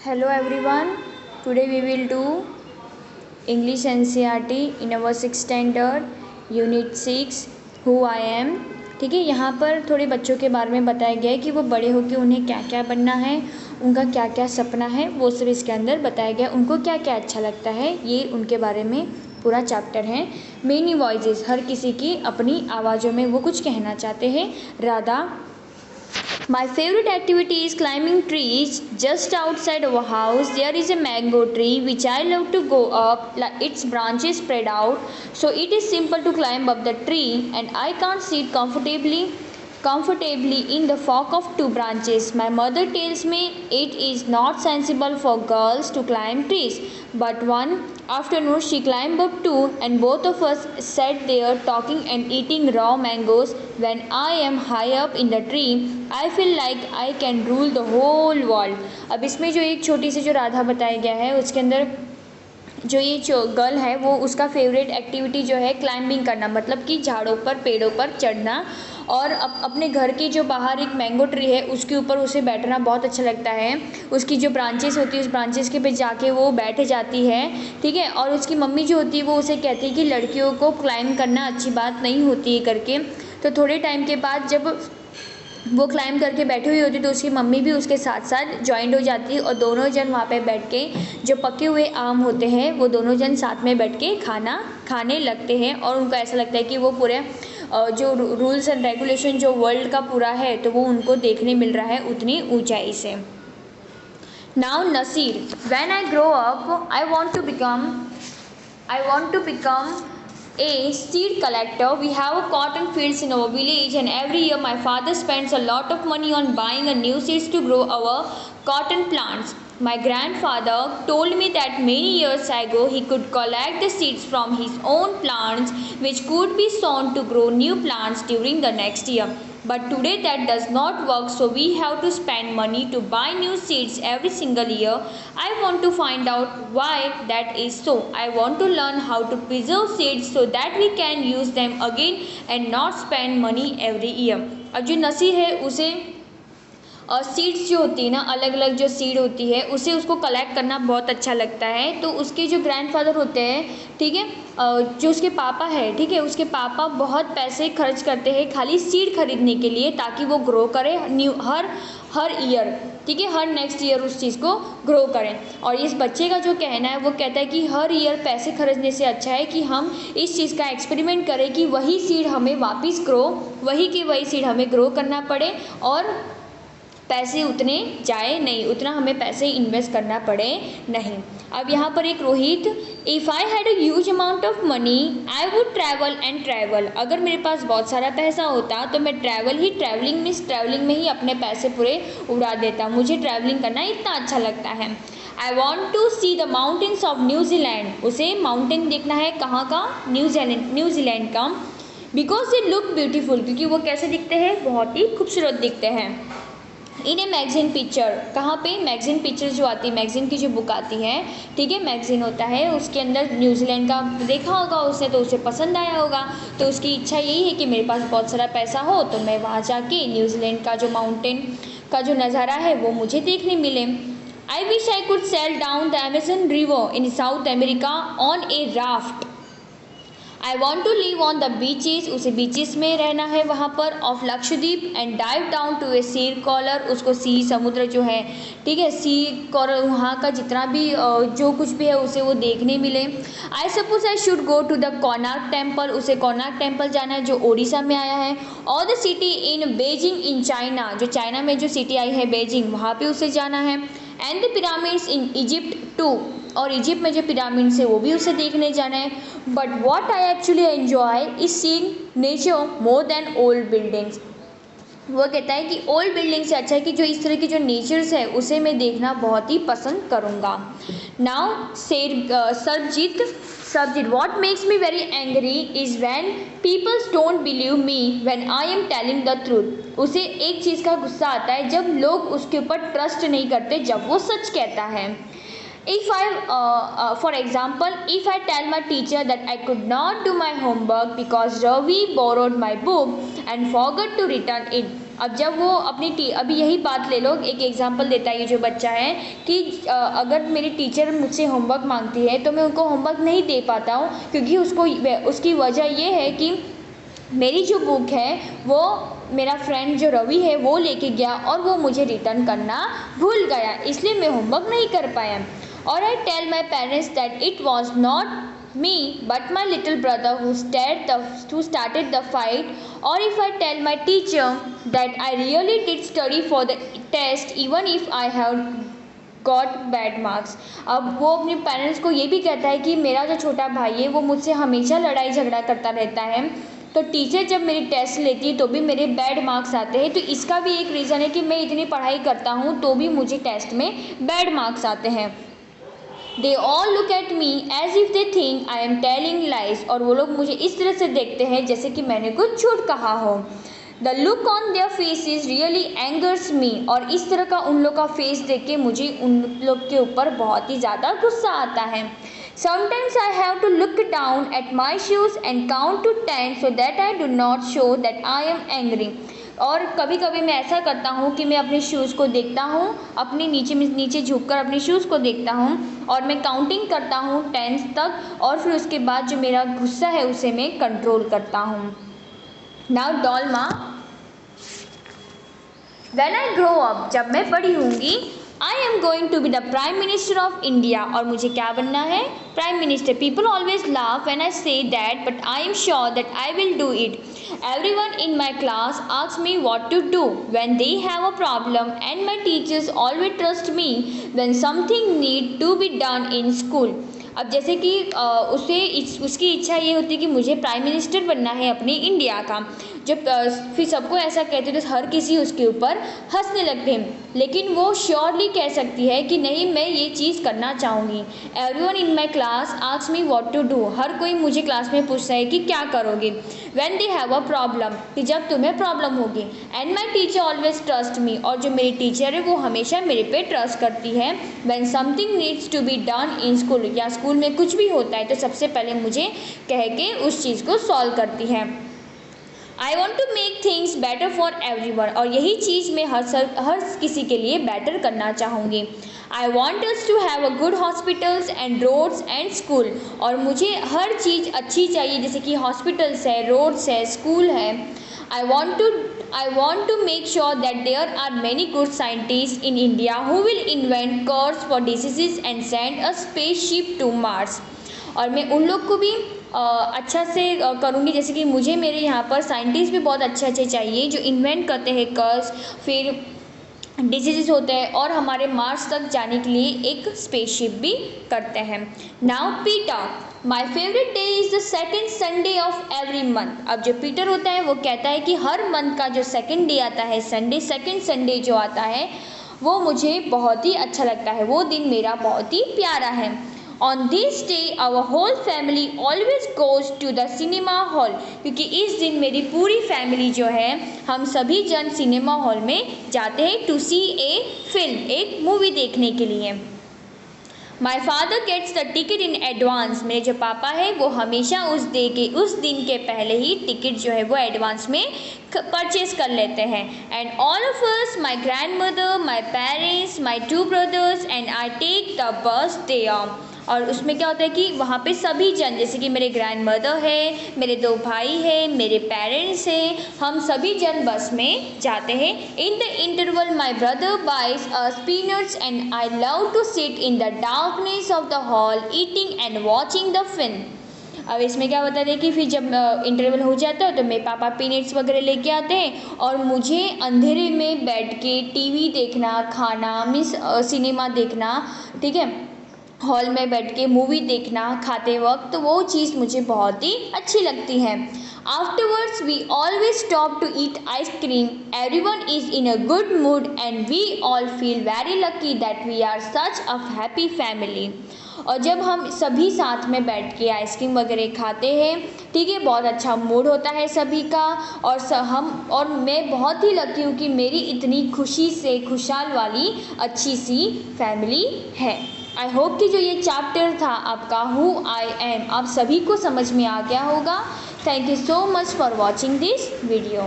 Hello everyone. Today we will do English NCERT in our 6th standard Unit 6 Who I am। ठीक है, यहाँ पर थोड़े बच्चों के बारे में बताया गया है कि वो बड़े होकर उन्हें क्या क्या बनना है, उनका क्या क्या सपना है, वो सब इसके अंदर बताया गया है। उनको क्या क्या अच्छा लगता है, ये उनके बारे में पूरा चैप्टर है। मेनी वॉइसेस, हर किसी की अपनी आवाज़ों में वो कुछ कहना चाहते हैं। Radha, my favorite activity is climbing trees. Just outside our house there is a mango tree which I love to go up. Its branches spread out, so it is simple to climb up the tree and I can't sit comfortably in the fork of two branches. My mother tells me it is not sensible for girls to climb trees, but one afternoon she climbed up too, and both of us sat there talking and eating raw mangoes. When I am high up in the tree, I feel like I can rule the whole world. अब इसमें जो एक छोटी सी जो राधा बताया गया है उसके अंदर जो ये गर्ल है वो उसका फेवरेट एक्टिविटी जो है क्लाइंबिंग करना, मतलब कि झाड़ों पर पेड़ों पर चढ़ना, और अपने घर के जो बाहर एक मैंगो ट्री है उसके ऊपर उसे बैठना बहुत अच्छा लगता है। उसकी जो ब्रांचेस होती है उस ब्रांचेस के पे जाके वो बैठ जाती है, ठीक है। और उसकी मम्मी जो होती है वो उसे कहती है कि लड़कियों को क्लाइंब करना अच्छी बात नहीं होती है करके। तो थोड़े टाइम के बाद जब वो क्लाइंब करके बैठी हुई होती तो उसकी मम्मी भी उसके साथ साथ ज्वाइंट हो जाती है और दोनों जन वहाँ पे बैठ के जो पके हुए आम होते हैं वो दोनों जन साथ में बैठ के खाना खाने लगते हैं। और उनको ऐसा लगता है कि वो पूरे जो रूल्स एंड रेगुलेशन जो वर्ल्ड का पूरा है तो वो उनको देखने मिल रहा है उतनी ऊंचाई से। Now Naseer, when I grow up I want to become a seed collector. We have cotton fields in our village and every year my father spends a lot of money on buying a new seeds to grow our cotton plants. My grandfather told me that many years ago he could collect the seeds from his own plants which could be sown to grow new plants during the next year. But today that does not work, so we have to spend money to buy new seeds every single year. I want to find out why that is so. I want to learn how to preserve seeds so that we can use them again and not spend money every year. अब जो नसीर है उसे seeds जो होती है ना, अलग अलग जो सीड होती है उसे उसको कलेक्ट करना बहुत अच्छा लगता है। तो उसके जो ग्रैंडफादर होते हैं, ठीक है, जो उसके पापा है, ठीक है, उसके पापा बहुत पैसे खर्च करते हैं खाली सीड खरीदने के लिए ताकि वो ग्रो करे हर ईयर, ठीक है, हर नेक्स्ट ईयर उस चीज़ को ग्रो करें। और इस बच्चे का जो कहना है वो कहता है कि हर ईयर पैसे खर्चने से अच्छा है कि हम इस चीज़ का एक्सपेरिमेंट करें कि वही सीड हमें वापस वही की वही सीड हमें ग्रो करना पड़े और पैसे उतने जाए नहीं, उतना हमें पैसे इन्वेस्ट करना पड़े नहीं। अब यहाँ पर एक Rohit, if I had a huge amount of money I would travel and travel. अगर मेरे पास बहुत सारा पैसा होता तो मैं ट्रैवलिंग में ही अपने पैसे पूरे उड़ा देता। मुझे ट्रैवलिंग करना इतना अच्छा लगता है। I want to see the mountains of New Zealand. उसे माउंटेन देखना है, कहाँ का? न्यूजीलैंड का। बिकॉज दे लुक ब्यूटीफुल, क्योंकि वो कैसे दिखते हैं? बहुत ही खूबसूरत दिखते हैं। इन ए मैगजीन पिक्चर, कहाँ पे? मैगजीन पिक्चर जो आती है, मैगजीन की जो बुक आती है, ठीक है, मैगजीन होता है, उसके अंदर न्यूजीलैंड का देखा होगा उसने तो उसे पसंद आया होगा। तो उसकी इच्छा यही है कि मेरे पास बहुत सारा पैसा हो तो मैं वहाँ जाके न्यूजीलैंड का जो माउंटेन का जो नज़ारा है वो मुझे देखने मिले। I wish I could sail down the Amazon river in South America on a raft. I want to live on the beaches, उसे बीचेस में रहना है वहाँ पर, of Lakshadweep, and dive down to a sea coral, उसको sea समुद्र जो है, ठीक है, सी कॉलर वहाँ का जितना भी जो कुछ भी है उसे वो देखने मिले। I suppose I should go to the Konark temple, उसे कोणार्क टेम्पल जाना है जो उड़ीसा में आया है। और the city in Beijing in China, जो चाइना में जो सिटी आई है बेजिंग, वहाँ पर उसे जाना है। And the pyramids in Egypt too, और इजिप्ट में जो पिरामिड्स है वो भी उसे देखने जाना है। But what I actually enjoy is seeing nature more than old buildings. वो कहता है कि ओल्ड बिल्डिंग से अच्छा है कि जो इस तरह की जो नेचर्स है उसे मैं देखना बहुत ही पसंद करूँगा। Now Sarabjit, what makes me very angry is when people don't believe me when I am telling the truth. उसे एक चीज़ का गुस्सा आता है जब लोग उसके ऊपर ट्रस्ट नहीं करते जब वो सच कहता है। If for example, if I tell my teacher that I could not do my homework because Ravi borrowed my book and forgot to return it. अब जब वो अभी यही बात ले लो, एक एग्जांपल देता है ये जो बच्चा है कि अगर मेरी टीचर मुझसे होमवर्क मांगती है तो मैं उनको होमवर्क नहीं दे पाता हूँ, क्योंकि उसकी वजह ये है कि मेरी जो बुक है वो मेरा फ्रेंड जो रवि है वो लेके गया और वो मुझे रिटर्न करना भूल गया, इसलिए मैं होमवर्क नहीं कर पाया. Or I tell my parents that it was not me but my little brother who started the fight. Or if I tell my teacher that I really did study for the test even if I have got bad marks. अब वो अपने parents को ये भी कहता है कि मेरा जो छोटा भाई है वो मुझसे हमेशा लड़ाई झगड़ा करता रहता है, तो टीचर जब मेरी टेस्ट लेती है तो भी मेरे बैड मार्क्स आते हैं. तो इसका भी एक रीज़न है कि मैं इतनी पढ़ाई करता हूँ तो भी मुझे टेस्ट में बैड मार्क्स आते हैं. They all look at me as if they think I am telling lies. और वो लोग मुझे इस तरह से देखते हैं जैसे कि मैंने कुछ झूठ कहा हो. The look on their faces really angers me. और इस तरह का उन लोग का फेस देख के मुझे उन लोग के ऊपर बहुत ही ज़्यादा गुस्सा आता है. Sometimes I have to look down at my shoes and count to 10 so that I do not show that I am angry. और कभी कभी मैं ऐसा करता हूँ कि मैं अपने शूज़ को देखता हूँ, अपने नीचे झुककर अपने शूज़ को देखता हूँ और मैं काउंटिंग करता हूँ 10 तक, और फिर उसके बाद जो मेरा गुस्सा है उसे मैं कंट्रोल करता हूँ. Now Dolma. When I grow up, जब मैं बड़ी होंगी, I am going to be the prime minister of India. और मुझे क्या बनना है? Prime minister. People always laugh when I say that but I am sure that I will do it. Everyone in my class asks me what to do when they have a problem and my teachers always trust me when something need to be done in school. अब जैसे कि उसकी इच्छा ये होती है कि मुझे प्राइम मिनिस्टर बनना है अपने इंडिया का. जब फिर सबको ऐसा कहते हैं तो हर किसी उसके ऊपर हंसने लगते हैं, लेकिन वो श्योरली कह सकती है कि नहीं, मैं ये चीज़ करना चाहूँगी. Everyone in my class asks me what to do. हर कोई मुझे क्लास में पूछता है कि क्या करोगे. When they have a problem, कि जब तुम्हें प्रॉब्लम होगी. And my teacher always trust me. और जो मेरी टीचर है वो हमेशा मेरे पे ट्रस्ट करती है. When something needs to be done in school, या स्कूल में कुछ भी होता है तो सबसे पहले मुझे कह के उस चीज़ को सॉल्व करती है. I want to make things better for everyone. और यही चीज़ मैं हर किसी के लिए बेटर करना चाहूँगी. I want us to have a good hospitals and roads and school. और मुझे हर चीज़ अच्छी चाहिए, जैसे कि हॉस्पिटल्स है, रोड्स है, स्कूल है. I want to make sure that there are many good scientists in India who will invent cures for diseases and send a spaceship to Mars. और मैं उन लोग को भी अच्छा से करूँगी, जैसे कि मुझे मेरे यहाँ पर साइंटिस्ट भी बहुत अच्छे अच्छे चाहिए जो इन्वेंट करते हैं कर्स, फिर डिजीज़ होते हैं और हमारे मार्स तक जाने के लिए एक स्पेसशिप भी करते हैं. Now Peter. My favourite day is the second Sunday off every month. अब जो पीटर होता है वो कहता है कि हर मंथ का जो सेकेंड डे आता है, सेकेंड संडे जो आता है, वो मुझे बहुत ही अच्छा लगता है. वो दिन मेरा बहुत ही प्यारा है. On this day our whole family always goes to the cinema hall. क्योंकि इस दिन मेरी पूरी फैमिली जो है, हम सभी जन सिनेमा हॉल में जाते हैं टू सी ए फिल्म, एक मूवी देखने के लिए. My father gets the ticket in advance. मेरे जो पापा है वो हमेशा उस दिन के पहले ही टिकट जो है वो एडवांस में परचेज कर लेते हैं. And all of us, my grand mother, my parents, my 2 brothers and I take the bus there. और उसमें क्या होता है कि वहाँ पे सभी जन, जैसे कि मेरे ग्रैंड मदर है, मेरे 2 भाई हैं, मेरे पेरेंट्स हैं, हम सभी जन बस में जाते हैं. In the interval my brother buys peanuts and I love to sit in the darkness of the hall eating and watching the film. अब इसमें क्या होता है कि फिर जब इंटरवल हो जाता है तो मेरे पापा पीनट्स वगैरह लेके आते हैं और मुझे अंधेरे में बैठ के टीवी देखना, खाना, सिनेमा देखना, ठीक है, हॉल में बैठ के मूवी देखना खाते वक्त, तो वो चीज़ मुझे बहुत ही अच्छी लगती है. Afterwards we always stop to eat ice cream. Everyone is in a good mood and we all feel very lucky that we are such a happy family. और जब हम सभी साथ में बैठ के आइसक्रीम वगैरह खाते हैं, ठीक है, बहुत अच्छा मूड होता है सभी का. और मैं बहुत ही लकी हूँ कि मेरी इतनी खुशी से खुशहाल वाली अच्छी सी फैमिली है. आई होप कि जो ये चैप्टर था आपका हु आई एम आप सभी को समझ में आ गया होगा। Thank you so much for watching this video.